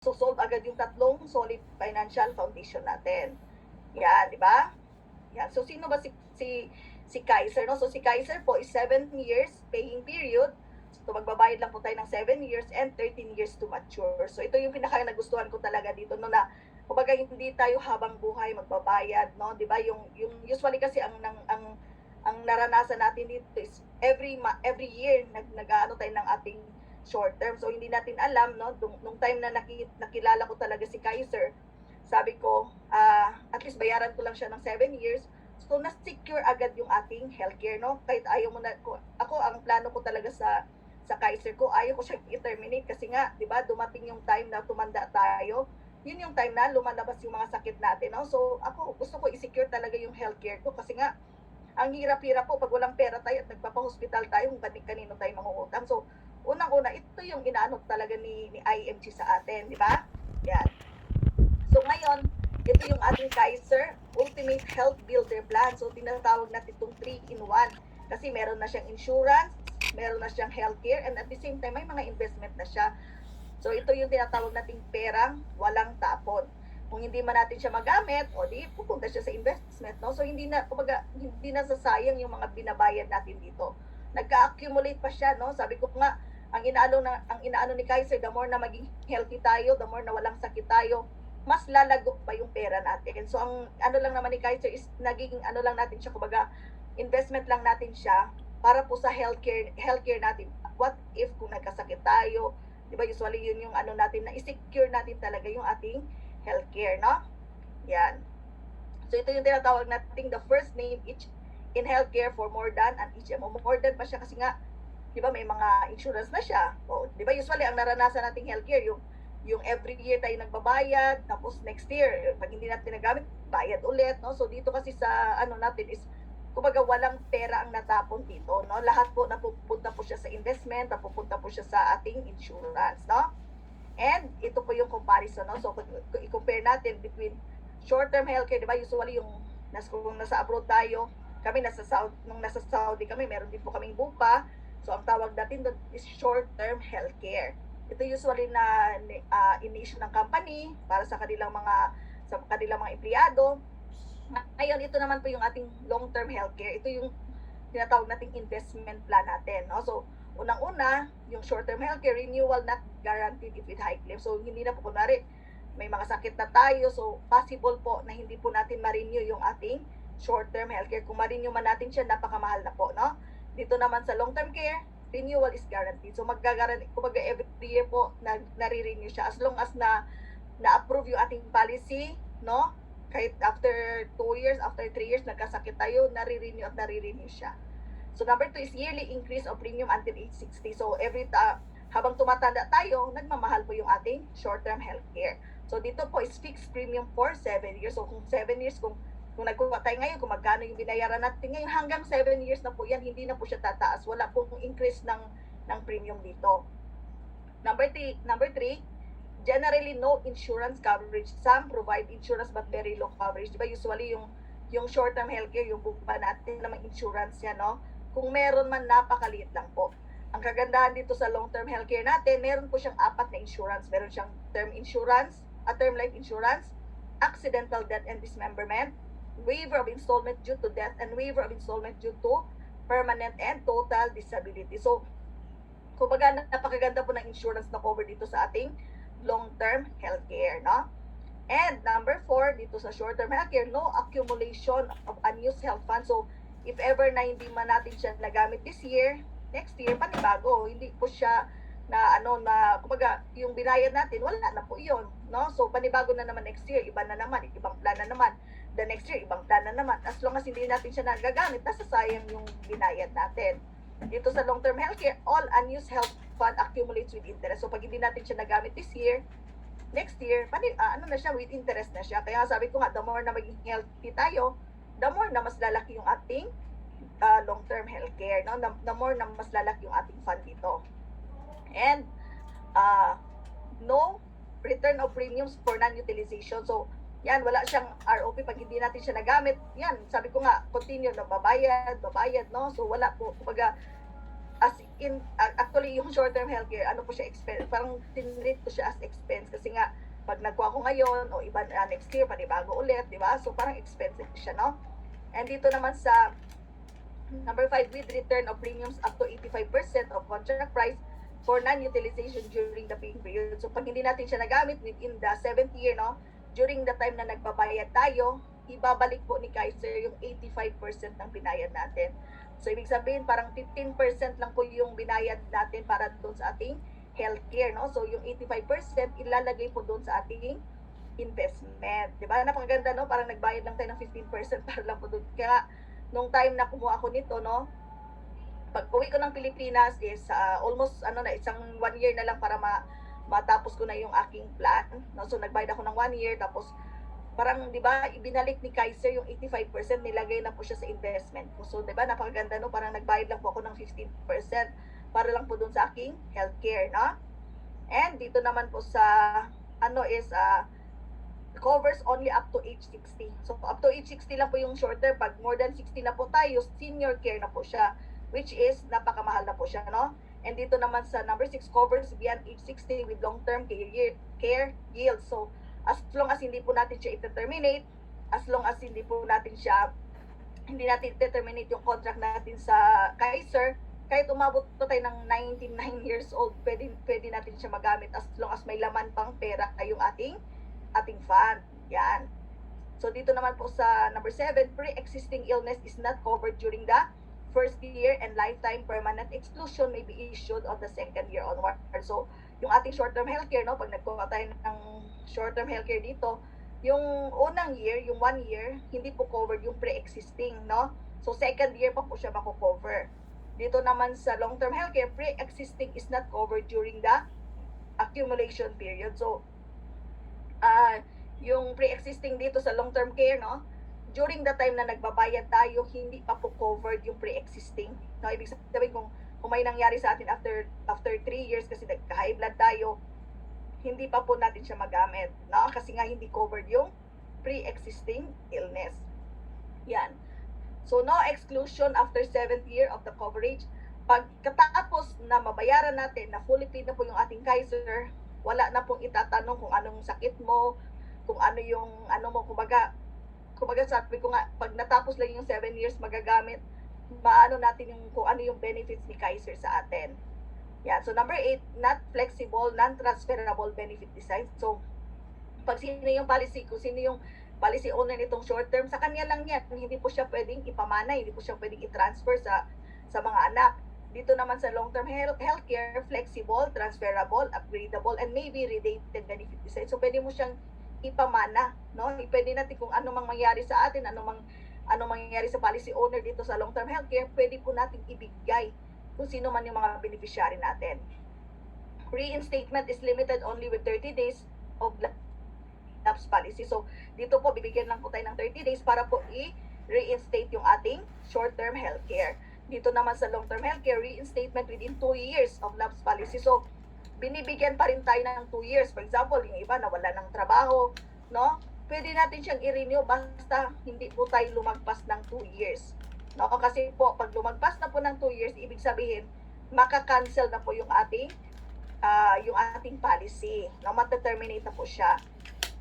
solve agad yung tatlong solid financial foundation natin. Yan, di ba? Yan. So, sino ba si Kaiser, no? So, si Kaiser po is 7 years paying period. So, magbabayad lang po tayo ng 7 years and 13 years to mature. So, ito yung pinaka nagustuhan ko talaga dito, no, na kumbaga hindi tayo habang buhay magbabayad, no? 'Di ba? Yung usually kasi ang naranasan natin dito is every year nag-aano tayo ng ating short term. So hindi natin alam, no, nung time na nakilala ko talaga si Kaiser, sabi ko, at least bayaran ko lang siya ng 7 years. So na-secure agad yung ating healthcare, no? Kahit ayaw mo na ako ang plano ko talaga sa Kaiser ko, ayaw ko siyang i-terminate kasi nga, 'di ba, dumating yung time na tumanda tayo. Yun yung time na lumalabas yung mga sakit natin, no? So ako gusto ko i-secure talaga yung healthcare ko kasi nga ang hirap-hirap po pag walang pera tayo at nagpapa-hospital tayo kung kanino tayo mangungutang. So, unang-una, ito yung inaano talaga ni IMG sa atin, di ba? Yan. So, ngayon, ito yung ating Kaiser Ultimate Health Builder Plan. So, tinatawag natin itong 3-in-1 kasi meron na siyang insurance, meron na siyang healthcare, and at the same time, may mga investment na siya. So, ito yung tinatawag nating perang walang tapon. Kung hindi man natin siya magamit, o di pupunta siya sa investment, no? So hindi na kumbaga hindi na sasayang yung mga binabayad natin dito. Nagka-accumulate pa siya, no? Sabi ko nga, ang inaano ni Kaiser, the more na maging healthy tayo, the more na walang sakit tayo, mas lalago pa yung pera natin. So ang ano lang naman ni Kaiser is naging ano lang natin siya, kumbaga investment lang natin siya para po sa healthcare natin. What if kung nagkasakit tayo, 'di ba, usually yun yung ano natin, na i-secure natin talaga yung ating healthcare, no? Yan. So ito yung tinatawag nating the first name each in healthcare for more than an HMO. More than pa siya kasi nga, di ba, may mga insurance na siya. O, di ba, usually ang naranasan nating healthcare, yung every year tayo nagbabayad, tapos next year, pag hindi natin nagamit, bayad ulit, no? So dito kasi sa ano natin is, kumbaga walang pera ang natapon dito, no? Lahat po napupunta po siya sa investment, napupunta po siya sa ating insurance, no? And ito po yung comparison, no? So, i-compare natin between short-term healthcare, di ba? Usually kung nasa abroad tayo, nung nasa Saudi kami, meron din po kaming bupa. So, ang tawag natin doon is short-term healthcare. Ito usually na in-issue ng company para sa kanilang mga empleyado. Ngayon, ito naman po yung ating long-term healthcare. Ito yung tinatawag nating investment plan natin, no? So, unang-una, yung short-term healthcare, renewal not guaranteed if with high claim. So, hindi na po, kunwari, may mga sakit na tayo, so possible po na hindi po natin ma-renew yung ating short-term healthcare. Kung ma-renew man natin siya, napakamahal na po, no? Dito naman sa long-term care, renewal is guaranteed. So, kumbaga every year po, nare-renew siya. As long as na-approve yung ating policy, no? Kahit after 2 years, after 3 years, nagkasakit tayo, nare-renew siya. So number 2 is yearly increase of premium until age 60. So habang tumatanda tayo, nagmamahal po yung ating short-term healthcare. So dito po is fixed premium for 7 years. So kung 7 years, kung nagkuha tayo ngayon, kung magkano yung binayaran natin ngayon, hanggang 7 years na po yan, hindi na po siya tataas. Wala pong increase ng premium dito. Number 3, generally no insurance coverage. Some provide insurance but very low coverage. Diba usually yung short-term healthcare, yung bupa natin namang insurance yan, no? Kung meron man, napakaliit lang po. Ang kagandahan dito sa long-term healthcare natin, meron po siyang 4 na insurance. Meron siyang term insurance, term life insurance, accidental death and dismemberment, waiver of installment due to death, and waiver of installment due to permanent and total disability. So, kumbaga napakaganda po ng insurance na cover dito sa ating long-term healthcare, no? And number 4, dito sa short-term healthcare, no accumulation of unused health funds. So, if ever na hindi man natin siya nagamit this year, next year, panibago. Hindi po siya kumbaga, yung binayad natin, wala na po yun, no? So, panibago na naman next year, iba na naman, ibang plan na naman. The next year, ibang plan na naman. As long as hindi natin siya nagagamit, nasasayang yung binayad natin. Dito sa long-term healthcare, all unused health fund accumulates with interest. So, pag hindi natin siya nagamit this year, next year, na siya, with interest na siya. Kaya sabi ko nga, the more na maging healthy tayo, the more na mas lalaki yung ating long-term healthcare, no? The more na mas lalaki yung ating fund dito. And, no return of premiums for non-utilization. So, yan, wala siyang ROP pag hindi natin siya nagamit. Yan, sabi ko nga, continue na babayad, no? So, wala po, kumbaga, as in, actually, yung short-term healthcare, ano po siya, expense, parang tinrate ko siya as expense kasi nga, pag nagkuha ko ngayon, o iba next year, panibago ulit, di ba? So, parang expensive siya, no? And dito naman sa number 5, with return of premiums up to 85% of contract price for non-utilization during the paying period. So, pag hindi natin siya nagamit within the 7th year, no? During the time na nagbabayad tayo, ibabalik po ni Kaiser yung 85% ng binayad natin. So, ibig sabihin, parang 15% lang po yung binayad natin para doon sa ating healthcare, no? So, yung 85% ilalagay po doon sa ating investment. Di ba? Napakaganda, no? Parang nagbayad lang tayo ng 15% para lang po doon. Kaya, nung time na kumuha ako nito, no? Pag uwi ko ng Pilipinas is almost, isang 1 year na lang para matapos ko na yung aking plan. No? So, nagbayad ako ng 1 year, tapos parang, di ba, ibinalik ni Kaiser yung 85%, nilagay na po siya sa investment ko. So, di ba, napakaganda, no? Parang nagbayad lang po ako ng 15% para lang po dun sa aking healthcare, no? And dito naman po sa, covers only up to age 60. So, up to age 60 lang po yung shorter. Pag more than 60 na po tayo, senior care na po siya, which is, napakamahal na po siya, no? And dito naman sa number 6, covers beyond age 60 with long-term care yield. So, as long as hindi po natin siya i-terminate, as long as hindi natin i-terminate yung contract natin sa Kaiser, kahit umabot po tayo ng 99 years old, pwede natin siya magamit as long as may laman pang pera yung ating fund. Yan. So, dito naman po sa number 7, pre-existing illness is not covered during the first year and lifetime permanent exclusion may be issued on the second year onward. So, yung ating short-term healthcare, no, pag nagkuha tayo ng short-term healthcare dito, yung unang year, yung 1 year, hindi po covered yung pre-existing, no? So, second year pa po siya mako-cover. Dito naman sa long-term healthcare, pre-existing is not covered during the accumulation period. So, yung pre-existing dito sa long-term care, no? During the time na nagbabayad tayo, hindi pa po covered yung pre-existing. No, ibig sabihin kung may nangyari sa atin after 3 years kasi nagka-high blood tayo, hindi pa po natin siya magamit, no? Kasi nga hindi covered yung pre-existing illness. Yan. So, no exclusion after 7th year of the coverage. Pagkatapos na mabayaran natin, na fully paid na po yung ating Kaiser, wala na pong itatanong kung anong sakit mo, kung ano yung, kumbaga sabi ko nga, pag natapos lang yung 7 years magagamit, maano natin yung, kung ano yung benefits ni Kaiser sa atin. Yan. So, number 8, not flexible, non-transferable benefit design. So, pag sino yung policy, kung sino yung policy owner nitong short term, sa kanya lang yan. Hindi po siya pwedeng ipamana, hindi po siya pwedeng i-transfer sa mga anak. Dito naman sa long-term healthcare, flexible, transferable, upgradable, and maybe related benefit design. So, pwede mo siyang ipamana, no? Pwede natin kung ano mang mangyari sa atin, ano mangyayari sa policy owner dito sa long-term healthcare, pwede po natin ibigay kung sino man yung mga beneficiary natin. Reinstatement is limited only with 30 days of lapse policy. So, dito po, bibigyan lang po tayo ng 30 days para po i-reinstate yung ating short-term healthcare. Dito naman sa long-term healthcare, reinstatement within 2 years of lapse policy. So, binibigyan pa rin tayo ng 2 years. For example, yung iba nawala ng trabaho, no? Pwede natin siyang i-renew basta hindi po tayo lumagpas ng 2 years. No? Kasi po, pag lumagpas na po ng 2 years, ibig sabihin, maka-cancel na po yung ating policy. No? Mata-terminate na po siya.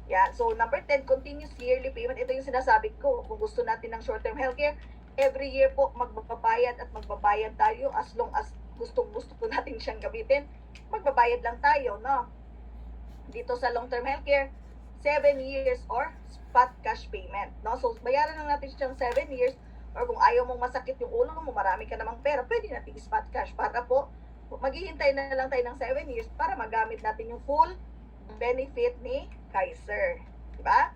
Yan. So, number 10, continuous yearly payment. Ito yung sinasabi ko. Kung gusto natin ng short-term healthcare, every year po magbabayad at magbabayad tayo as long as gusto natin siyang gamitin. Magbabayad lang tayo, no? Dito sa long-term healthcare, 7 years or spot cash payment, no? So, bayaran lang natin siyang 7 years or kung ayaw mong masakit yung ulo mo, marami ka namang pera, pwede natin spot cash para po maghihintay na lang tayo ng 7 years para magamit natin yung full benefit ni Kaiser. Diba?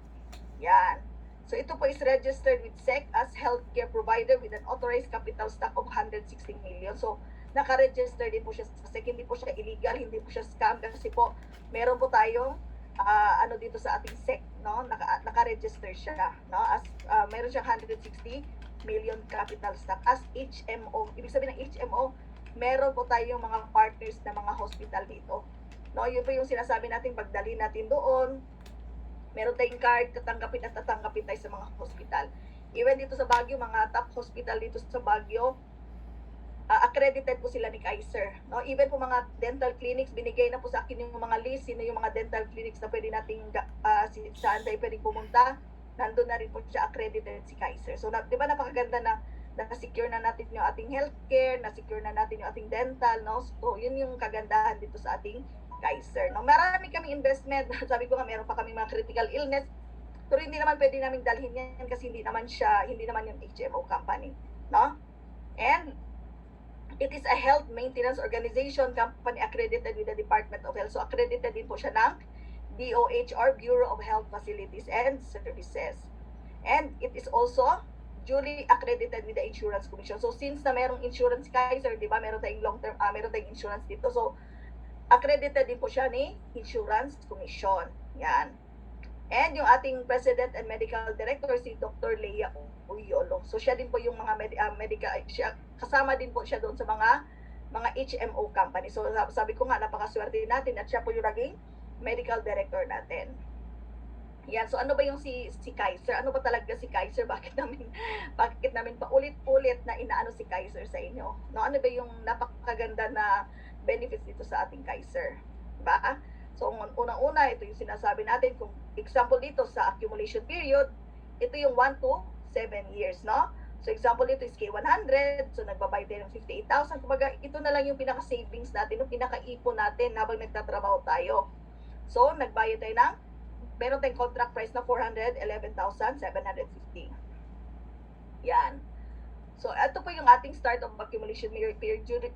Yan. So, ito po is registered with SEC as healthcare provider with an authorized capital stock of 160 million. So, naka-register din po siya sa SEC. Hindi po siya illegal, hindi po siya scam kasi po, meron po tayong dito sa ating SEC, no? Naka-register siya, no? As meron siyang 160 million capital stock as HMO. Ibig sabihin ng HMO, meron po tayong mga partners na mga hospital dito. No, yun po yung sinasabi natin, pagdali natin doon, meron tayong card, tatanggapin tayo sa mga hospital. Even dito sa Baguio, mga top hospital dito sa Baguio, accredited po sila ni Kaiser. No? Even po mga dental clinics, binigay na po sa akin yung mga list, sino yung mga dental clinics na pwede nating saan tayo pwedeng pumunta. Nandun na rin po siya accredited si Kaiser. So, di ba napakaganda na secure na natin yung ating healthcare, na secure na natin yung ating dental, no? So, yun yung kagandahan dito sa ating Kaiser. No? Marami kaming investment. Sabi ko nga, meron pa kami mga critical illness. Pero hindi naman pwede namin dalhin yan kasi hindi naman yung HMO company. No? And it is a health maintenance organization, company accredited with the Department of Health. So, accredited din po siya ng DOH or Bureau of Health Facilities and Services. And it is also duly accredited with the Insurance Commission. So, since na merong insurance Kaiser, di ba, meron tayong long-term, meron tayong insurance dito. So, accredited din po siya ni Insurance Commission. Yan. And yung ating President and Medical Director, si Dr. Leia Uyolo. So, siya din po yung mga kasama din po siya doon sa mga HMO company. So, sabi ko nga, napakaswerte natin at siya po yung naging medical director natin. Yan, so ano ba yung si Kaiser? Ano ba talaga si Kaiser? Bakit namin paulit-ulit na inaano si Kaiser sa inyo? No, ano ba yung napakaganda na benefits dito sa ating Kaiser? Diba? So, unang-una, ito yung sinasabi natin. Kung example dito sa accumulation period, ito yung 1 to 7 years, no? So, example dito is K100. So, nagbabayad tayo ng 58,000. Kumbaga, ito na lang yung pinaka-savings natin, yung pinaka-ipon natin habang nagtatrabaho tayo. So, nagbayad tayo ng meron tayong contract price na 411,750. Yan. So, ito po yung ating start of accumulation period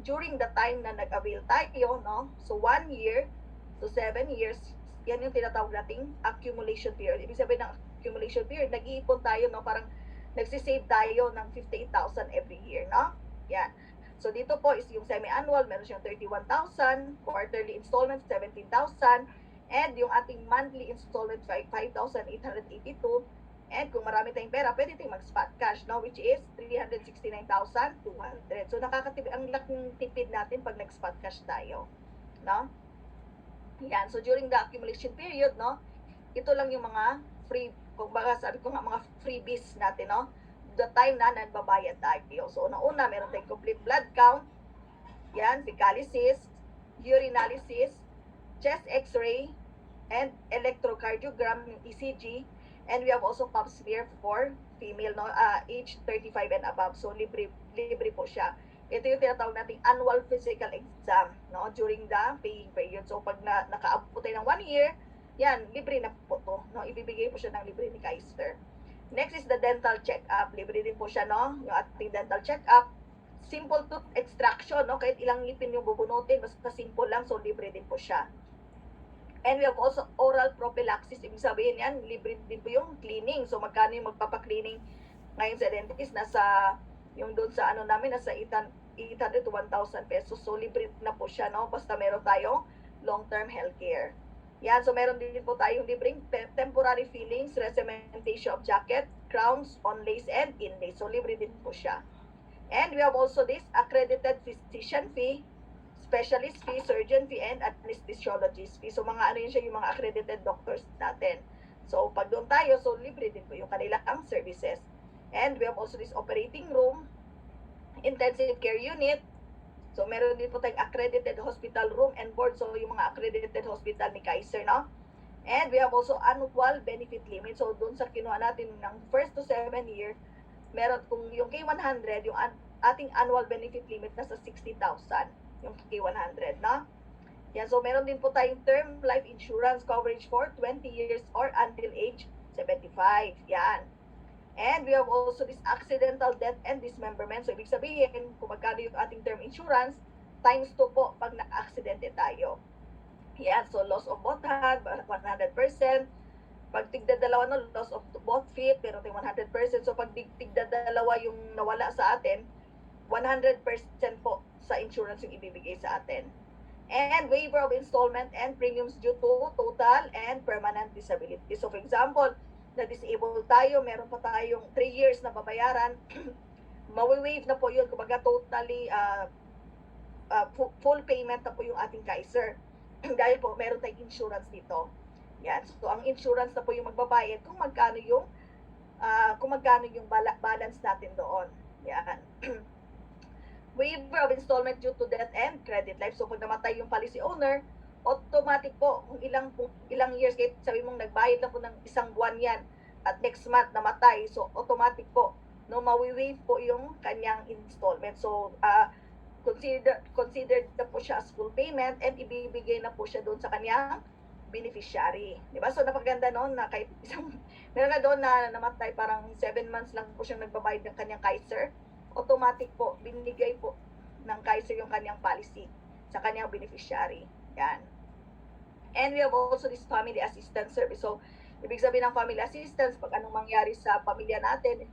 during the time na nag-avail tayo, no? So, 1 year to 7 years, yan yung tinatawag nating accumulation period. Ibig sabihin ng accumulation period, nag-iipon tayo, no? Parang nagsisave tayo ng 58,000 every year, no? Yan. So, dito po is yung semi-annual, meron siyang 31,000, quarterly installment, 17,000, and yung ating monthly installment, 5,882. And kung marami tayong pera, pwede tayong mag-spot cash, no? Which is 369,200. So, nakakatipid, ang laking tipid natin pag nag-spot cash tayo. No? Yan. So, during the accumulation period, no? Ito lang yung mga free, kung baka sabi ko nga, mga freebies natin, no? The time na nagbabayad tayo. So, una-una, meron tayong complete blood count. Yan, fecalysis, urinalysis, chest x-ray, and electrocardiogram, yung ECG, and we have also pap smear for female, no, age 35 and above. So, libre po siya. Ito yung tinatawag nating annual physical exam, no, during the paying period. So, pag nakaabot tayo ng 1 year, yan, libre na po to, no, ibibigay po siya ng libre ni Kaiser. Next is the dental check-up. Libre din po siya, no, yung ating dental check-up. Simple tooth extraction, no, kahit ilang ngipin yung bubunutin, basta simple lang, so libre din po siya. And we have also oral prophylaxis. Ibig sabihin yan, libre din po yung cleaning. So, magkano yung magpapa-cleaning ngayon sa dentist? Nasa, yung doon sa ano namin, nasa 800 to 1,000 pesos. So, libre na po siya, no? Basta meron tayong long-term healthcare. Yan, so meron din po tayong libreng temporary fillings, recementation of jacket, crowns, onlays, and inlays. So, libre din po siya. And we have also this accredited physician fee, specialist fee, surgeon fee, and anesthesiologist fee. So, mga ano yun siya, yung mga accredited doctors natin. So, pag doon tayo, so libre din po yung kanilang services. And we have also this operating room, intensive care unit. So, meron din po tayong accredited hospital room and board. So, yung mga accredited hospital ni Kaiser, no? And we have also annual benefit limit. So, doon sa kinuha natin ng 1st to 7 year, meron kung yung K100, yung ating annual benefit limit nasa 60,000. Yung K100, no? Yan, so meron din po tayong term life insurance coverage for 20 years or until age 75. Yan. And we have also this accidental death and dismemberment. So, ibig sabihin, kung magkano yung ating term insurance, times 2 po pag na-accidente tayo. Yan, so loss of both hand, 100%. Pag tigda-dalawa, no, loss of both feet, pero 100%. So, pag tigda-dalawa yung nawala sa atin, 100% po sa insurance yung ibibigay sa atin. And waiver of installment and premiums due to total and permanent disability. So, for example, na-disable tayo, meron pa tayong 3 years na babayaran, mawi-waive na po yun. Kumbaga, totally full payment na po yung ating Kaiser. Dahil po, meron tayong insurance dito. Yan. So, ang insurance na po yung magbabayad kung magkano yung balance natin doon. Yan. waiver of installment due to death and credit life. So pag namatay yung policy owner, automatic po kung ilang years, kahit sabi mong nagbayad lang po ng isang buwan yan at next month namatay, so automatic po no, mawi-waive po yung kanyang installment. So considered na po siya as full payment and ibibigay na po siya doon sa kanyang beneficiary. Di ba? So napaganda noon na kahit meron na doon na namatay, parang 7 months lang po siyang nagbabayad ng kanyang Kaiser, automatic po, binigay po ng Kaiser yung kanyang policy sa kanyang beneficiary. Yan. And we have also this family assistance service. So, ibig sabihin ng family assistance, pag anong mangyari sa pamilya natin,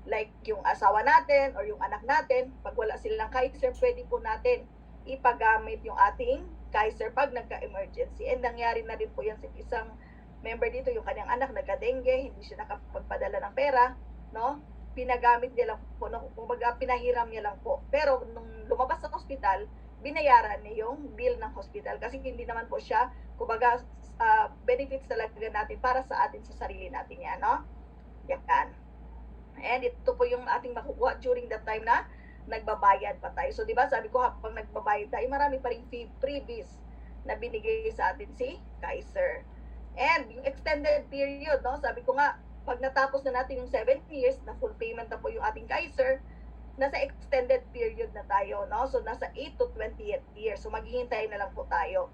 like yung asawa natin or yung anak natin, pag wala silang Kaiser, pwede po natin ipagamit yung ating Kaiser pag nagka-emergency. And nangyari na rin po yan sa isang member dito, yung kanyang anak nagka-dengue, hindi siya nakapagpadala ng pera, no? Pinagamit niya lang po, no? Kumbaga pinahiram niya lang po. Pero nung lumabas sa hospital, binayaran niya yung bill ng hospital kasi hindi naman po siya, kumbaga benefits talaga natin para sa atin, sa sarili natin yan, no? Yan. And ito po yung ating makukuha during that time na nagbabayad pa tayo. So, di ba, sabi ko, habang nagbabayad tayo, marami pa rin freebies na binigay sa atin si Kaiser. And yung extended period, no, sabi ko nga, pag natapos na natin yung 7 years, na full payment na po yung ating Kaiser, nasa extended period na tayo, no? So, nasa 8 to 20th year. So, maghihintay na lang po tayo.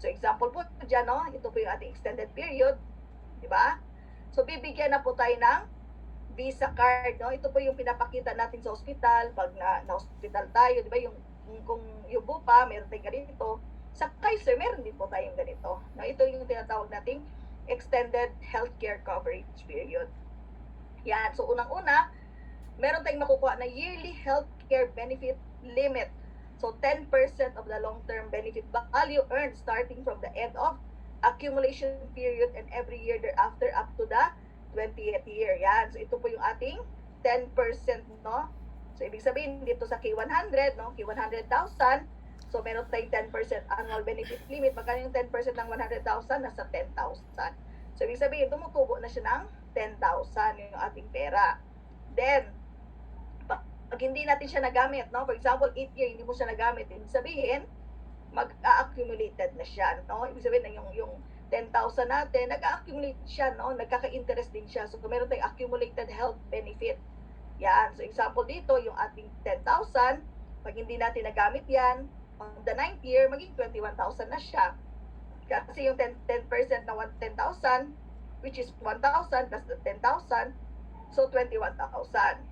So, example po dyan, no? Ito po yung ating extended period, di ba? So, bibigyan na po tayo ng Visa card, no? Ito po yung pinapakita natin sa ospital, pag na-hospital tayo, di ba? Kung yung bupa, meron tayong ganito. Sa Kaiser, meron din po tayong ganito. No? Ito yung tinatawag nating extended healthcare coverage period. Yan. So, unang-una, meron tayong makukuha na yearly healthcare benefit limit. So, 10% of the long-term benefit value earned starting from the end of accumulation period and every year thereafter up to the 20th year. Yan. So, ito po yung ating 10%, no? So, ibig sabihin, dito sa K100, no? K100,000, so, meron tayong 10% annual benefit limit. Magkano yung 10% ng 100,000? Nasa 10,000. So, ibig sabihin, tumutubo na siya ng 10,000 yung ating pera. Then, pag hindi natin siya nagamit, no? For example, 8 year, hindi mo siya nagamit. Ibig sabihin, mag-accumulated na siya, no? Ibig sabihin na yung 10,000 natin, nag-accumulate siya, no? Nagkaka-interest din siya. So, kung meron tayong accumulated health benefit. Yan. So, example dito, yung ating 10,000, pag hindi natin nagamit yan, on the 9th year, maging 21,000 na siya. Kasi yung 10% na 10,000, which is 1,000 plus the 10,000, so 21,000.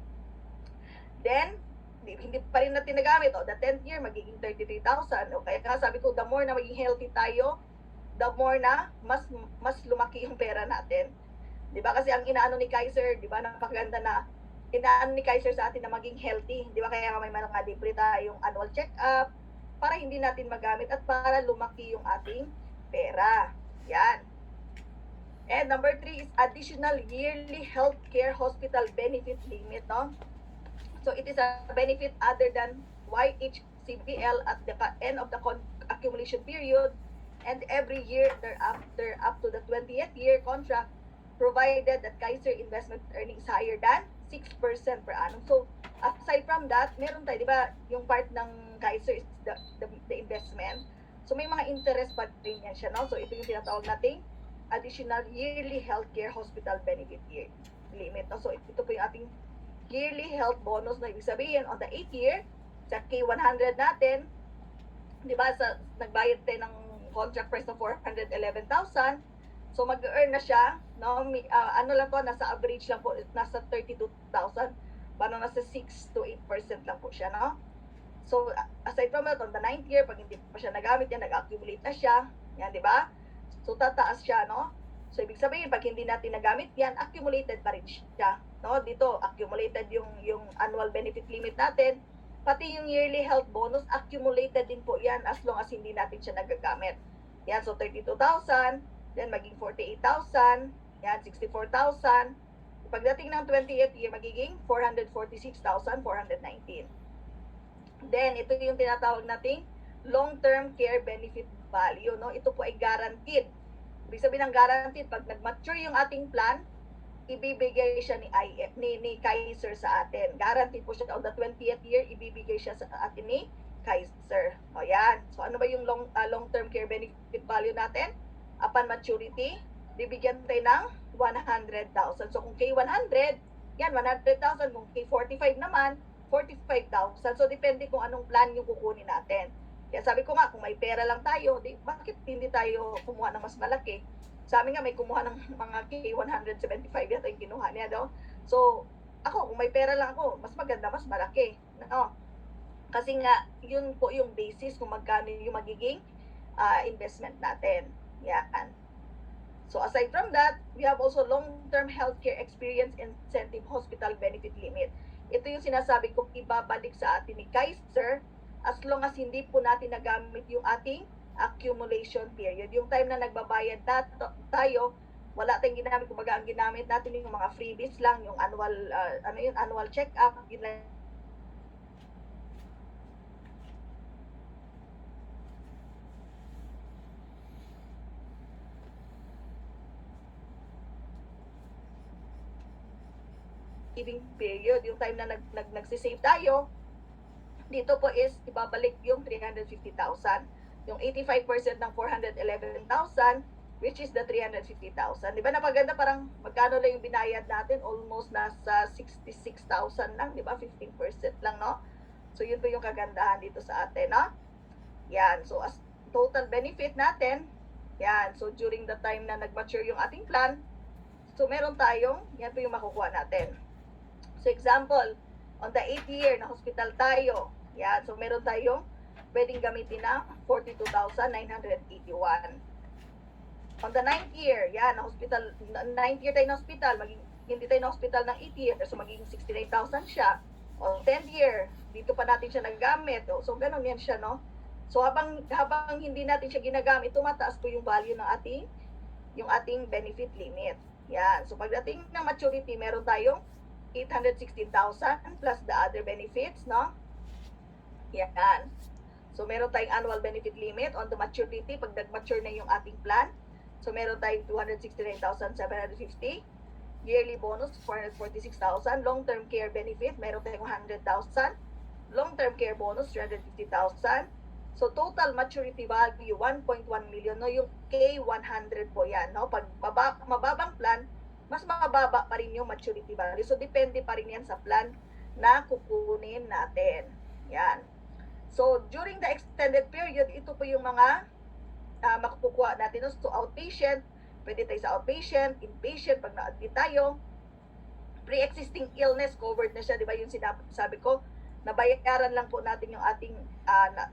Then, hindi pa rin natin nagamit. O, the 10th year, magiging 33,000. O, kaya sabi ko, the more na maging healthy tayo, the more na mas lumaki yung pera natin. 'Di ba? Kasi ang inaano ni Kaiser, 'di ba, napakaganda na inaano ni Kaiser sa atin na maging healthy. 'Di ba? Kaya may mga libre tayong annual check-up para hindi natin magamit at para lumaki yung ating pera. Yan. And number 3 is additional yearly healthcare hospital benefit limit, no? So it is a benefit other than YHCBL at the end of the accumulation period and every year thereafter up to the 20th year contract, provided that Kaiser investment earnings higher than 6% per annum. So, aside from that, meron tayo, di ba, yung part ng Kaiser is the investment. So, may mga interest pa rin yan siya, no? So, ito yung tinatawag nating additional yearly healthcare hospital benefit year limit, no? So, ito po yung ating yearly health bonus na ibig sabihin on the 8th year, sa K100 natin, di ba, nagbayad tayo ng contract price na 411,000. So, mag-earn na siya, no? Ano lang po, nasa average lang po, nasa 32,000. Parang nasa 6 to 8% lang po siya, no? So, aside from that, on the 9th year, pag hindi pa siya nagamit yan, nag-accumulate na siya. Yan, di ba? So, tataas siya, no? So, ibig sabihin, pag hindi natin nagamit yan, accumulated pa rin siya. No? Dito, accumulated yung annual benefit limit natin. Pati yung yearly health bonus, accumulated din po yan as long as hindi natin siya nagagamit. Yan, so 32,000, then maging 48,000, yan, 64,000. Pagdating ng 28th year, magiging 446,419. Then, ito yung tinatawag nating long-term care benefit value, no? Ito po ay guaranteed. Ibig sabihin ng guaranteed, pag nag-mature yung ating plan, ibibigay siya ni Kaiser sa atin. Guaranteed po siya on the 20th year, ibibigay siya sa atin ni Kaiser. O yan. So ano ba yung long-term care benefit value natin? Upon maturity, bibigyan tayo ng 100,000. So kung K100, yan 100,000. Kung K45 naman, 45,000. So depende kung anong plan yung kukunin natin. Kaya sabi ko nga, kung may pera lang tayo, bakit hindi tayo kumuha ng mas malaki? Sa amin nga, may kumuha ng mga K175 yata yung kinuha niya, no? So, ako, kung may pera lang ako, mas maganda, mas malaki. No? Kasi nga, yun po yung basis kung magkano yung magiging investment natin. Yan. So, aside from that, we have also long-term healthcare experience incentive hospital benefit limit. Ito yung sinasabi ko, ibabalik sa atin ni Kaiser as long as hindi po natin nagamit yung ating accumulation period. Yung time na nagbabayad tayo, wala tayong ginamit. Kumbaga, ang ginamit natin yung mga freebies lang, yung annual, annual check-up, yun lang. Giving period, yung time na nagsisave tayo, dito po is ibabalik yung 350,000. Yung 85% ng 411,000, which is the 350,000. Di ba napaganda, parang magkano lang yung binayad natin? Almost nasa 66,000 lang, di ba? 15% lang, no? So yun po yung kagandahan dito sa atin, no? Yan. So as total benefit natin, yan. So during the time na nag-mature yung ating plan, so meron tayong, yan po yung makukuha natin. So example, on the 8th year na hospital tayo, yan, so meron tayong pwedeng gamitin na 42,981. On the 9th year, yan, na hospital, 9th year tayo na hospital, hindi tayo na hospital ng 8th year, so magiging 69,000 siya. O 10th year, dito pa natin siya naggamit. So ganun yan siya, no? So habang hindi natin siya ginagamit, tumataas po yung value ng yung ating benefit limit. Yan. So pagdating ng maturity, meron tayong 816,000 plus the other benefits, no? Yan. So, meron tayong annual benefit limit on the maturity pag nag-mature na yung ating plan. So, meron tayong 269,750. Yearly bonus, 446,000. Long-term care benefit, meron tayong 100,000. Long-term care bonus, 350,000. So, total maturity value, 1.1 million. No? Yung K100 po yan. No? Pag mababang plan, mas mababa pa rin yung maturity value. So, depende pa rin yan sa plan na kukunin natin. Yan. So, during the extended period, ito po yung mga makukuha natin. So, outpatient, pwede tayo sa outpatient, inpatient, pag na-admit tayo. Pre-existing illness, covered na siya, di ba yung sabi ko, nabayaran lang po natin yung ating,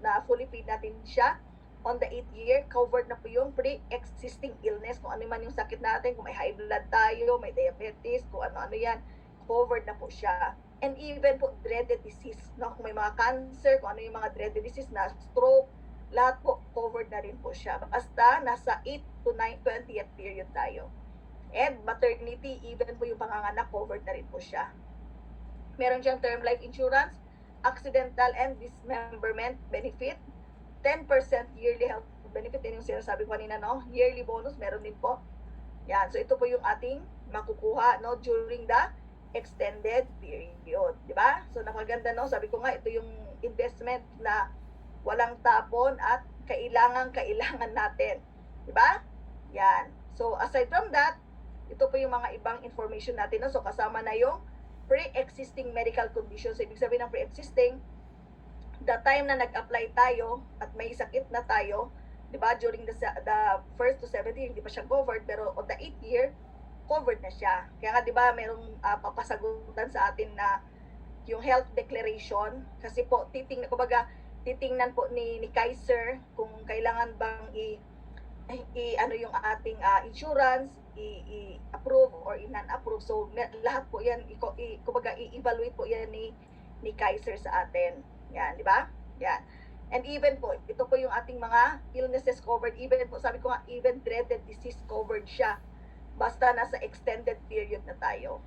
na fully paid natin siya. On the 8th year, covered na po yung pre-existing illness, kung ano man yung sakit natin, kung may high blood tayo, may diabetes, kung ano-ano yan, covered na po siya. And even po dreaded disease, no? Kung may mga cancer, kung ano yung mga dreaded disease na stroke, lahat po covered na rin po siya. Basta nasa 8 to 9, 20th period tayo. And maternity, even po yung panganganak, covered na rin po siya. Meron siyang term life insurance, accidental and dismemberment benefit, 10% yearly health benefit, yun yung sinasabi ko kanina, no? Yearly bonus, meron din po. Yan, so ito po yung ating makukuha, no? During the extended period, di ba? So napaganda, no? Sabi ko nga, ito yung investment na walang tapon at kailangan natin, di ba? Yan. So aside from that, ito po yung mga ibang information natin, no? So kasama na yung pre-existing medical conditions. So, ibig sabihin ng pre-existing, the time na nag-apply tayo at may sakit na tayo, di ba? During the first to 7th year, hindi pa siya covered, pero on the 8th year, covered na siya. Kaya nga, di ba, merong papasagutan sa atin na yung health declaration, kasi po, titingnan po ni Kaiser kung kailangan bang ano yung ating insurance, i-approve or i-non-approve. So, lahat po yan, kumbaga, i-evaluate po yan ni Kaiser sa atin. Yan, di ba? Yan. And even po, ito po yung ating mga illnesses covered. Even po, sabi ko nga, even dreaded disease covered siya. Basta nasa extended period na tayo.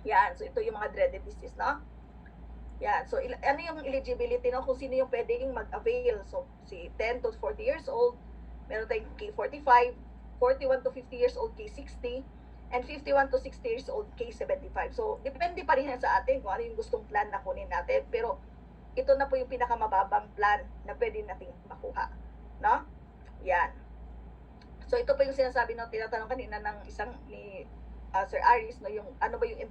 Yan. So, ito yung mga dreaded disease, no? Yan. So, ano yung eligibility, no? Kung sino yung pwedeng mag-avail. So, si 10 to 40 years old, meron tayong K45, 41 to 50 years old, K60, and 51 to 60 years old, K75. So, depende pa rin yan sa atin kung ano yung gustong plan na kunin natin. Pero, ito na po yung pinakamababang plan na pwede nating makuha. No? Yan. So, ito po yung sinasabi no, tinatanong kanina ng isang ni Sir Aris, no, yung ano ba yung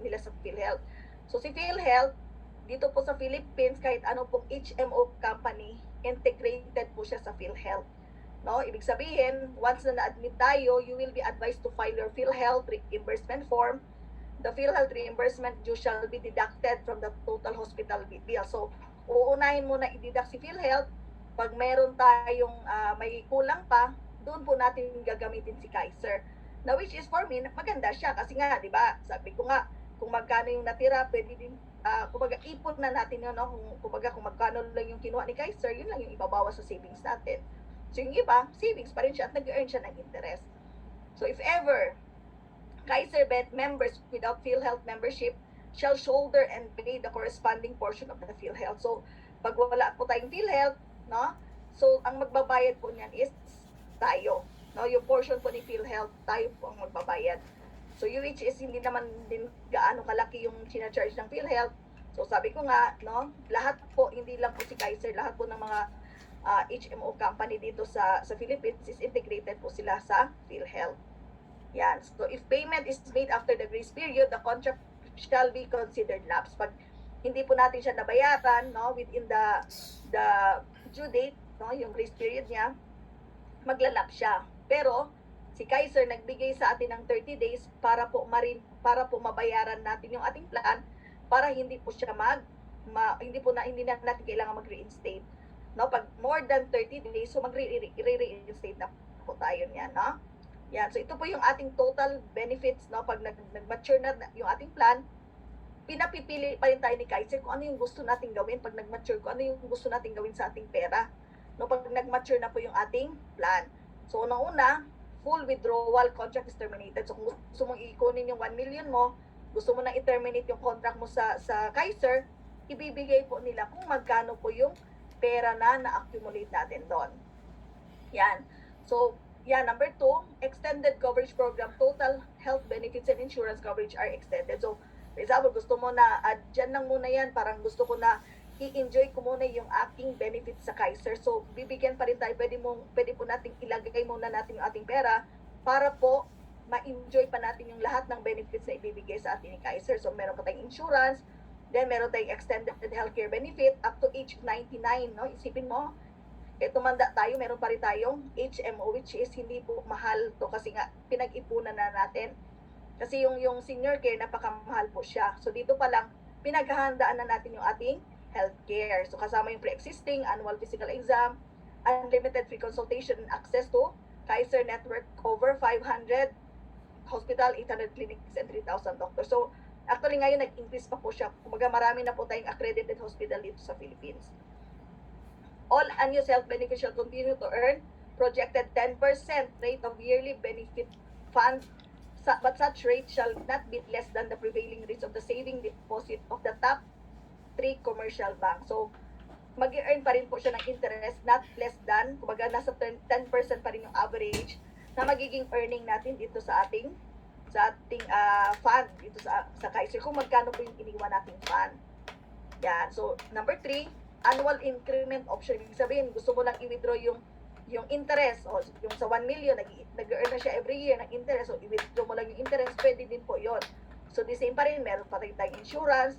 nila sa PhilHealth. So, si PhilHealth, dito po sa Philippines, kahit ano pong HMO company, integrated po siya sa PhilHealth. No, ibig sabihin, once na na-admit tayo, you will be advised to file your PhilHealth reimbursement form. The PhilHealth reimbursement due shall be deducted from the total hospital bill. So, uunahin mo na i-deduct si PhilHealth. Pag meron tayong may kulang pa, doon po natin gagamitin si Kaiser. Now, which is for me, maganda siya. Kasi nga, di ba, sabi ko nga, kung magkano yung natira, pwede din, kumbaga, ipon na natin yun, no? Kumbaga, kung magkano lang yung kinuha ni Kaiser, yun lang yung ibabawas sa savings natin. So, yung iba, savings pa rin siya at nag-earn siya ng interest. So, if ever, Kaiser members without PhilHealth membership shall shoulder and pay the corresponding portion of the PhilHealth. So, pag wala po tayong PhilHealth, no? So, ang magbabayad po niyan is tayo. No? Yung portion po ni PhilHealth, tayo po ang magbabayad. So, which is hindi naman din gaano kalaki yung sinacharge ng PhilHealth. So, sabi ko nga, no? Lahat po, hindi lang po si Kaiser, lahat po ng mga HMO company dito sa Philippines is integrated po sila sa PhilHealth. Yan. So, if payment is made after the grace period, the contract shall be considered lapsed. Pag hindi po natin siya nabayaran, no, within the due date, no, yung grace period niya, maglalap siya. Pero, si Kaiser nagbigay sa atin ng 30 days para po mabayaran natin yung ating plan para hindi po siya hindi na natin kailangan mag-reinstate. No, pag more than 30 days, so mag-reinstate na po tayo niyan, no? Yan, so ito po yung ating total benefits, no? Pag nag-mature na yung ating plan, pinapipili pa rin tayo ni Kaiser kung ano yung gusto nating gawin pag nag-mature, kung ano yung gusto nating gawin sa ating pera. No, pag nag-mature na po yung ating plan. So, unang-una, full withdrawal contract is terminated. So, kung gusto mong ikunin yung 1 million mo, gusto mo na i-terminate yung contract mo sa Kaiser, ibibigay po nila kung magkano po yung pera na na-accumulate natin doon. Yan. So, yan. Number 2, extended coverage program. Total health benefits and insurance coverage are extended. So, for example, gusto mo na, dyan lang muna yan, parang gusto ko na i-enjoy ko muna yung aking benefits sa Kaiser. So, bibigyan pa rin tayo, pwede po natin ilagay muna natin yung ating pera para po ma-enjoy pa natin yung lahat ng benefits na ibibigay sa atin ni Kaiser. So, meron pa tayong insurance, then meron tayong extended healthcare benefit up to age 99, no? Isipin mo, tumanda tayo, meron pa rin tayong HMO, which is hindi po mahal to kasi nga pinag-ipunan na natin. Kasi yung senior care, napakamahal po siya. So, dito pa lang, pinaghahandaan na natin yung ating healthcare. So, kasama yung pre-existing annual physical exam, unlimited free consultation, and access to Kaiser network over 500 hospital, 800 clinics, and 3,000 doctors. So, actually ngayon nag-increase pa po siya. Kumaga marami na po tayong accredited hospital dito sa Philippines. All unused health benefits shall continue to earn projected 10% rate of yearly benefit fund, but such rate shall not be less than the prevailing rates of the saving deposit of the top 3 commercial banks. So, mag-earn pa rin po siya ng interest, not less than, kumbaga nasa 10% pa rin yung average na magiging earning natin dito sa ating fund dito sa Kaiser, kung magkano po yung iniwan nating fund. Yan. So, number 3, annual increment option. Ibig sabihin, gusto mo lang i-withdraw yung interest, o yung sa 1 million, nag-earn na siya every year ng interest, so i-withdraw mo lang yung interest, pwede din po yon. So, the same pa rin, meron pa rin tayong insurance,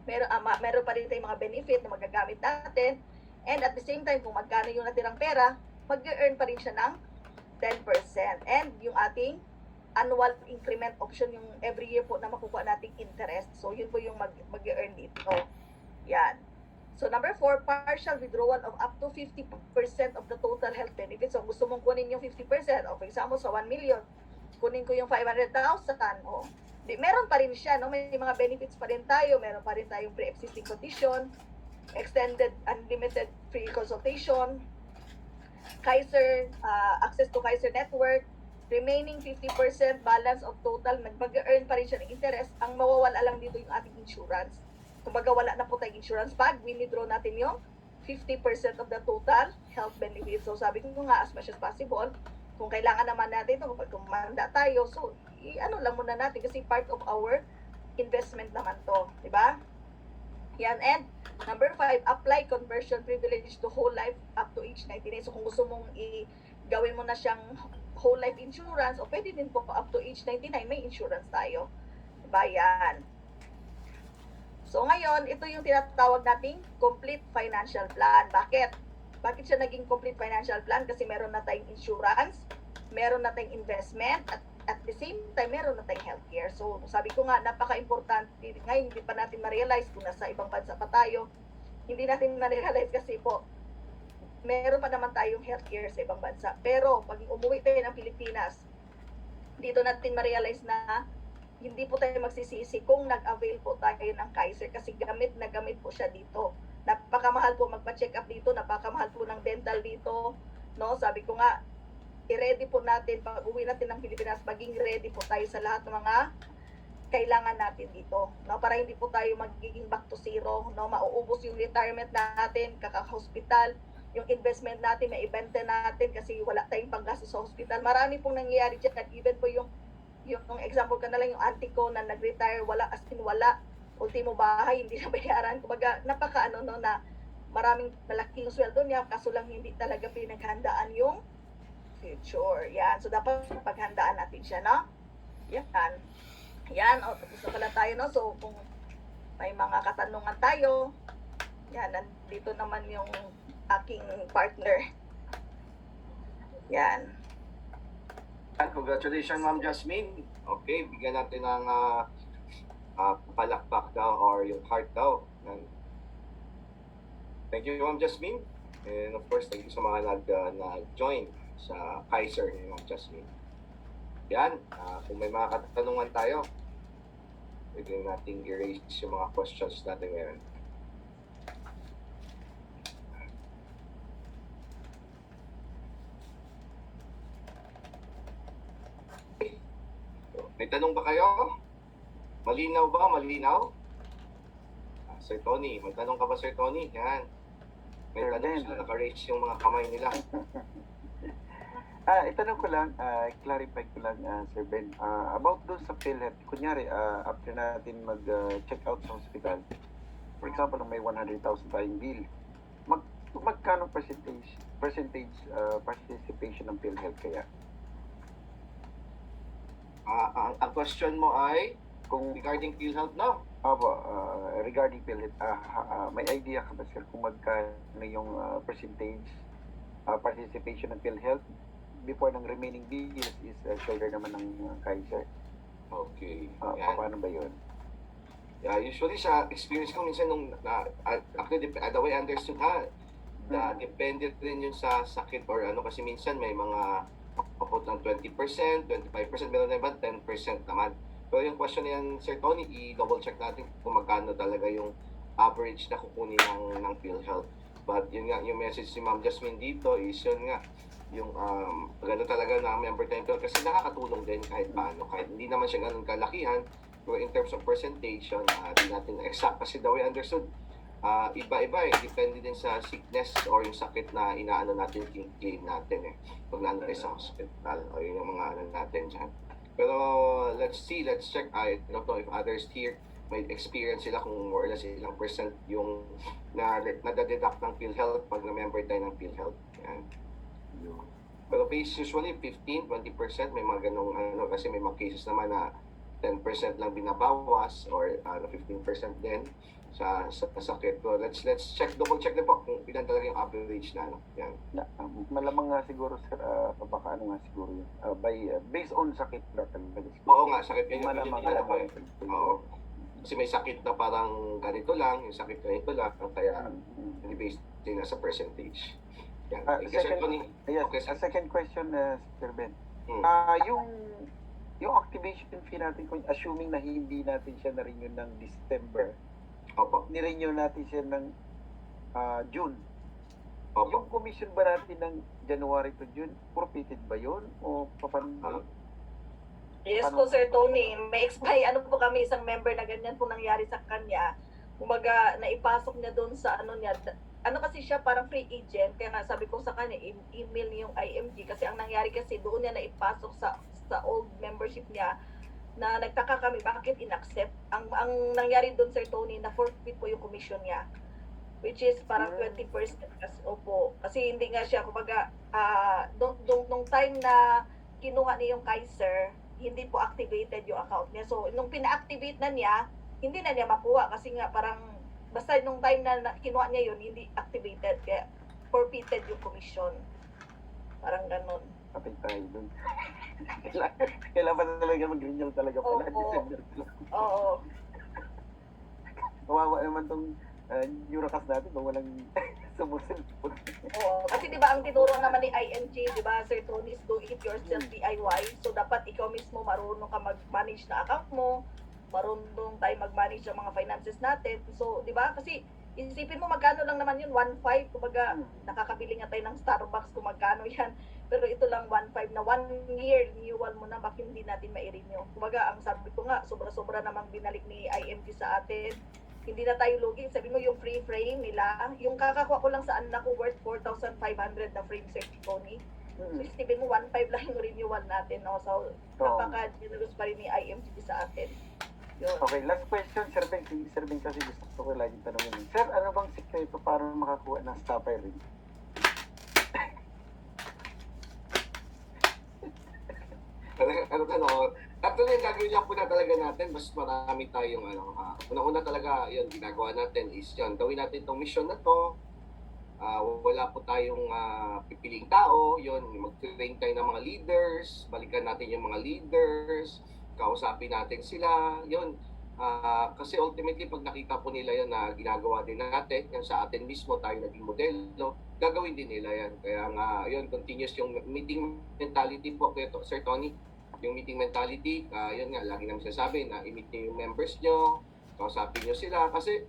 meron pa rin tayong mga benefit na magagamit natin, and at the same time, kung magkano yung natirang pera, mag-earn pa rin siya ng 10%. And yung ating annual increment option, yung every year po na makukuha nating interest. So, yun po yung mag-earn dito. Yan. So, number 4, partial withdrawal of up to 50% of the total health benefits. So, gusto mong kunin yung 50%. O, for example, sa 1 million, kunin ko yung 500,000. O, meron pa rin siya, no? May mga benefits pa rin tayo. Meron pa rin tayong pre-existing condition, extended unlimited free consultation, Kaiser, access to Kaiser network, remaining 50% balance of total, mag-earn pa rin siya ng interest. Ang mawawala lang dito yung ating insurance. Kumbaga wala na po tayong insurance pag withdraw natin yung 50% of the total health benefits. So sabi ko nga, as much as possible, kung kailangan naman natin ito, kapag kumanda tayo, so ano lang muna natin kasi part of our investment naman to, di ba? Yan, and number 5, apply conversion privilege to whole life up to age 99. So kung gusto mong gawin mo na siyang whole life insurance, o pwede din po up to age 99, may insurance tayo. Diba yan? So ngayon, ito yung tinatawag nating complete financial plan. Bakit? Bakit siya naging complete financial plan? Kasi meron na tayong insurance, meron na tayong investment, at the same time, meron na tayong healthcare. So sabi ko nga, napaka-importante. Ngayon, hindi pa natin ma-realize kung nasa ibang bansa pa tayo. Hindi natin ma-realize kasi po, meron pa naman tayong healthcare sa ibang bansa. Pero pag umuwi tayo ng Pilipinas, dito natin ma-realize na hindi po tayo magsisisi kung nag-avail po tayo ng Kaiser kasi gamit na gamit po siya dito. Napakamahal po magpa-check up dito, napakamahal po ng dental dito, no? Sabi ko nga, i-ready po natin pag uwi natin ng Pilipinas, maging ready po tayo sa lahat ng mga kailangan natin dito, no? Para hindi po tayo magiging back to zero, no? Mauubos yung retirement natin, kaka-hospital, yung investment natin, may ibenta natin kasi wala tayong panggastos sa hospital. Marami pong nangyayari dyan, even po yung example ka na lang, yung auntie ko na nag-retire, wala, as in wala, ultimo bahay, hindi na bayaran. Kumbaga, na maraming malaking sweldo niya, kaso lang hindi talaga pinaghandaan yung future. Yan, so dapat paghandaan natin siya, no? Yan. Yan, o, tapos na pala tayo, no? So, kung may mga katanungan tayo, yan, nandito naman yung aking partner. Yan. Congratulations, Ma'am Jasmine. Okay, bigyan natin ng palakpak daw or yung heart daw. Thank you, Ma'am Jasmine. And of course, thank you sa mga nag-join sa Kaiser ni Ma'am Jasmine. Yan, kung may mga katanungan tayo, pwede natin i-raise yung mga questions natin ngayon. May tanong ba kayo? Malinaw ba? Malinaw? Sir Tony, may tanong ka ba, Sir Tony? Yan. May Sir tanong Ben. sila, naka-raise yung mga kamay nila. Itanong ko lang, clarify ko lang, Sir Ben, about doon sa PhilHealth. Kunyari, after natin mag-check out sa hospital, for example, may 100,000 tayong bill, magkano percentage participation ng PhilHealth kaya? Ang question mo ay Kung regarding PhilHealth, no? regarding PhilHealth, may idea ka ba, sir, kung magkano yung percentage participation ng PhilHealth before ng remaining bills is shoulder naman ng Kaiser? Okay. Yan. Paano ba yun? Yeah, usually sa experience ko minsan nung actually the way I understood depende rin yun sa sakit or ano kasi minsan may mga abot ng 20%, 25%, meron na iba 10% naman. Pero yung question niyan, Sir Tony, i-double check natin kung magkano talaga yung average na kukunin ng PhilHealth. But yun nga, yung message ni Ma'am Jasmine dito is yun nga, yung gano'n talaga na member tayo kasi nakakatulong din kahit paano. Kahit hindi naman siya ganun kalakihan, pero in terms of percentage, hindi natin exact kasi the way understood, iba-iba depende din sa sickness or yung sakit na inaano natin, claim natin pag nandun sa hospital o yung mga ano natin dyan. Pero let's check. I don't know if others here may experience sila kung more or less ilang percent yung nadadeduct ng PhilHealth pag na-member tayo ng PhilHealth. Yan. Pero usually 15-20% may mga ganong ano kasi may mga cases naman na 10% lang binabawas or 15% din sa sakit. So let's check, double check din po kung ilan talaga yung average na ano. Yan. Malamang nga siguro, sir, baka ano nga siguro yun. Based on sakit na talaga. Oo nga, sakit yun. Malamang Oo. Kasi may sakit na parang ganito lang, yung sakit ganito lang, kaya hindi based din sa percentage. Yan. Second question, Sir Ben. Yung activation fee natin, assuming na hindi natin siya na-renew ng December, ni-renew natin siya ng June. Yung commission ba natin ng January to June, forfeited ba yun? O paano? Yes po, Sir Tony. May ano po kami, isang member na ganyan po nangyari sa kanya. Kumaga, naipasok niya doon sa ano niya, ano kasi siya parang free agent, kaya nga sabi ko sa kanya, email niyo yung IMG kasi ang nangyari kasi doon niya naipasok sa old membership niya na nagtaka kami bakit inaccept. Ang nangyari doon Sir Tony na forfeit po yung commission niya, which is parang 20% kasi opo. Kasi hindi nga siya kumbaga nung time na kinuha niya yung Kaiser, hindi po activated yung account niya. So nung pina-activate na niya, hindi na niya makuha kasi nga parang basta nung time na kinuha niya yun, hindi activated kaya forfeited yung commission. Parang ganun. Kapit tayo dun. Kailangan pa talaga mag-renewal talaga pala. Opo. December lang. Oo. Kawawa naman tong Eurocast natin kung walang sumusunod. Oo. Kasi di ba ang tinuro naman ni IMG, di ba, Sir Tony, is do it yourself DIY. So dapat ikaw mismo marunong ka mag-manage na account mo, marunong tayo mag-manage ng mga finances natin. So, di ba? Kasi isipin mo magkano lang naman yun, 1.5, kumbaga nakakabili nga tayo ng Starbucks kung magkano yan. Pero ito lang 1.5 na 1 year renewal mo na, bakit hindi natin ma-renew? Kumbaga, ang sabi ko nga, sobra-sobra namang binalik ni IMG sa atin. Hindi na tayo lugi. Sabi mo yung free frame nila, yung kakakuha ko lang sa anak ko worth 4,500 na frame, Sir Tony. So, isipin mo 1.5 lang yung renewal natin. No? So, napaka-generous pa rin ni IMG sa atin. Yun. Okay, last question, Sir Ben. Si Sir Ben kasi gusto ko lagi tanongin. Sir, ano bang sikreto para makakuha ng stopper ring? Actually, yung gagawin lang po na talaga natin, mas marami tayong una-una talaga, yun, ginagawa natin is yun, gawin natin itong mission na to. Wala po tayong pipiling tao, yun, mag-train tayo ng mga leaders, balikan natin yung mga leaders, kausapin natin sila, yun. Kasi ultimately, pag nakita po nila yun na ginagawa din natin, yung sa atin mismo tayo naging modelo, gagawin din nila yan. Kaya nga, yun, continuous yung meeting mentality po, Sir Tony. Yung meeting mentality, yun nga, lagi namin sinasabi na i-meet nyo yung members nyo, kausapin nyo sila. Kasi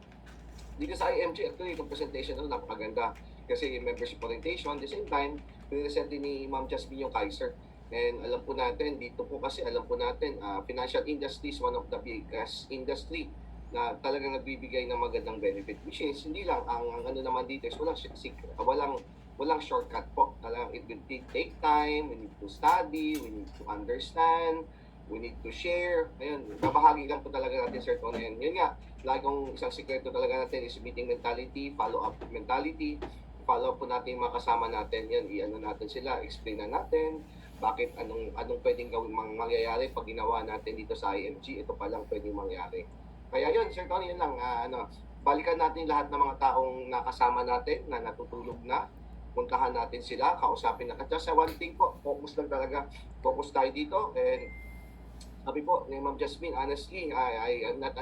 dito sa IMG, actually, itong presentation na napakaganda. Kasi membership orientation, at the same time, present din ni Ma'am Jasmine yung Kaiser. And alam po natin, dito po kasi alam po natin, financial industry is one of the biggest industry na talagang nagbibigay ng magandang benefit. Which is, hindi lang, ang ano naman dito is walang shortcut po. Talagang it will take time, we need to study, we need to understand, we need to share. Ayun, babahagi lang po talaga natin, Sir Tony. Yun nga, lagi kong isang sikreto talaga natin is meeting mentality, follow-up mentality. Follow up po natin yung mga kasama natin. Yan, i-ano natin sila, explain na natin bakit anong pwedeng gawin mangyayari pag ginawa natin dito sa IMG, ito pa lang pwedeng mangyari. Kaya yun, Sir Tony, yun lang, balikan natin lahat ng mga taong nakasama natin na natutulog na, puntahan natin sila, kausapin na. At sa one thing po, focus lang talaga, focus tayo dito. And sabi po ni Ma'am Jasmine, honestly, I'm not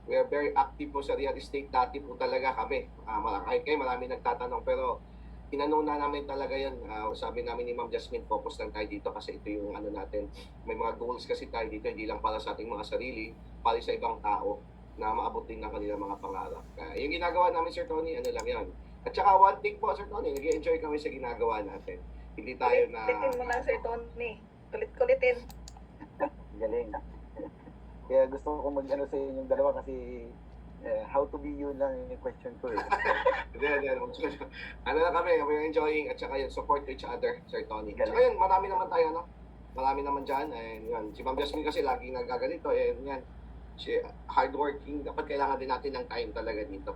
we are very active po sa real estate. Dati po talaga kami, marami nagtatanong, pero tinanong na namin talaga yun. Sabi namin ni Ma'am Jasmine, focus lang tayo dito kasi ito yung ano natin. May mga goals kasi tayo dito, hindi lang para sa ating mga sarili, para sa ibang tao na maabot din ng kanilang mga pangarap. Yung ginagawa namin, Sir Tony, ano lang yan. At saka one thing po, Sir Tony, nag-enjoy kami sa ginagawa natin. Hindi tayo na... Kulitin mo lang, Sir Tony. Kulit-kulitin. Galing. Kaya gusto ko mag-ano sa inyong dalawa kasi how to be you lang yung question ko eh. Ano lang kami, we're enjoying at saka yun, support each other, Sir Tony. At saka yun, marami naman tayo, no? Marami naman dyan. And yun, si Ma'am Jasmine kasi laging nagaganito. And yan, hardworking. Dapat kailangan din natin ng time talaga dito.